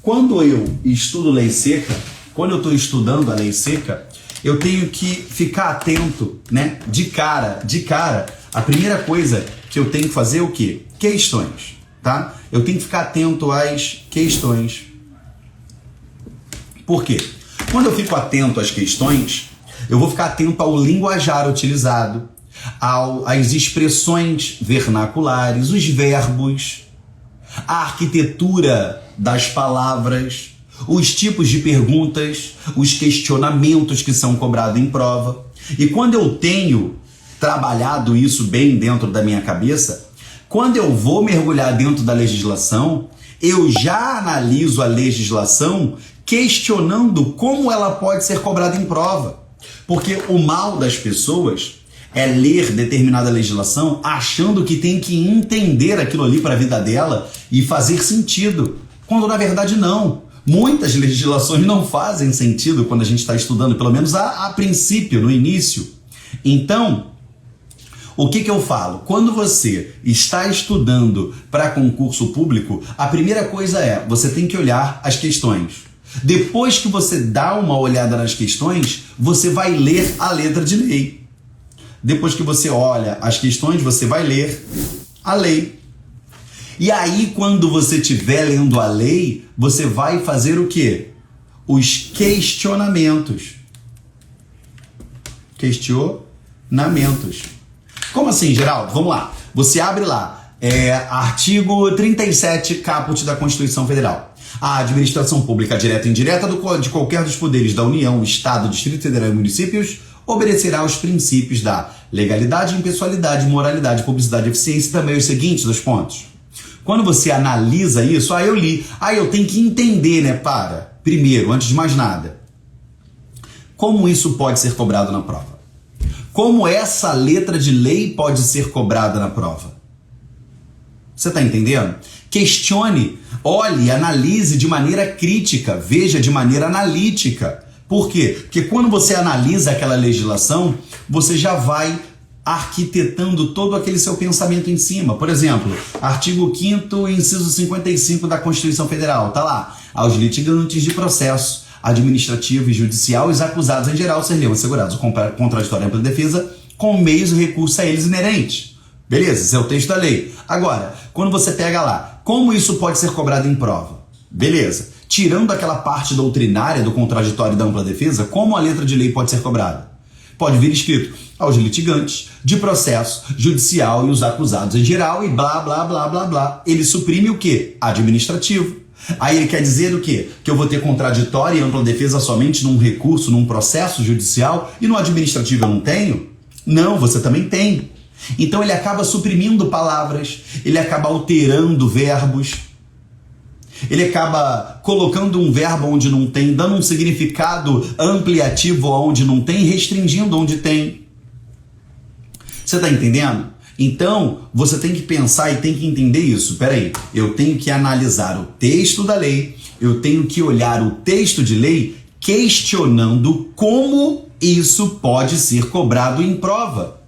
Quando eu estudo lei seca, quando eu estou estudando a lei seca, eu tenho que ficar atento, né? De cara, a primeira coisa que eu tenho que fazer é o quê? Questões, tá? Eu tenho que ficar atento às questões. Por quê? Quando eu fico atento às questões, eu vou ficar atento ao linguajar utilizado, às expressões vernaculares, os verbos, a arquitetura das palavras, os tipos de perguntas, os questionamentos que são cobrados em prova. E quando eu tenho trabalhado isso bem dentro da minha cabeça, quando eu vou mergulhar dentro da legislação, eu já analiso a legislação questionando como ela pode ser cobrada em prova. Porque o mal das pessoas é ler determinada legislação achando que tem que entender aquilo ali para a vida dela e fazer sentido, quando na verdade não. Muitas legislações não fazem sentido quando a gente está estudando, pelo menos a princípio, no início. Então, o que eu falo? Quando você está estudando para concurso público, a primeira coisa é, você tem que olhar as questões. Depois que você dá uma olhada nas questões, você vai ler a letra de lei. Depois que você olha as questões, você vai ler a lei. E aí, quando você estiver lendo a lei, você vai fazer o quê? Os questionamentos. Questionamentos. Como assim, Geraldo? Vamos lá. Você abre lá, artigo 37, caput da Constituição Federal. A administração pública direta e indireta de qualquer dos poderes da União, Estado, Distrito Federal e municípios obedecerá aos princípios da legalidade, impessoalidade, moralidade, publicidade, eficiência e também os seguintes dos pontos. Quando você analisa isso, eu li, eu tenho que entender, né? Primeiro, antes de mais nada, como isso pode ser cobrado na prova? Como essa letra de lei pode ser cobrada na prova? Você está entendendo? Questione, olhe, analise de maneira crítica, veja de maneira analítica. Por quê? Porque quando você analisa aquela legislação, você já vai arquitetando todo aquele seu pensamento em cima. Por exemplo, artigo 5º, inciso 55 da Constituição Federal, tá lá. Aos litigantes de processo administrativo e judicial, os acusados em geral serão assegurados o contraditório e ampla defesa com meios e recursos a eles inerentes. Beleza, esse é o texto da lei. Agora, quando você pega lá, como isso pode ser cobrado em prova? Beleza. Tirando aquela parte doutrinária do contraditório e da ampla defesa, como a letra de lei pode ser cobrada? Pode vir escrito aos litigantes de processo judicial e os acusados em geral e blá, blá, blá, blá, blá. Ele suprime o quê? Administrativo. Aí ele quer dizer o quê? Que eu vou ter contraditório e ampla defesa somente num recurso, num processo judicial e no administrativo eu não tenho? Não, você também tem. Então ele acaba suprimindo palavras, ele acaba alterando verbos, ele acaba colocando um verbo onde não tem, dando um significado ampliativo onde não tem, restringindo onde tem. Você está entendendo? Então, você tem que pensar e tem que entender isso. Peraí, eu tenho que analisar o texto da lei, eu tenho que olhar o texto de lei questionando como isso pode ser cobrado em prova.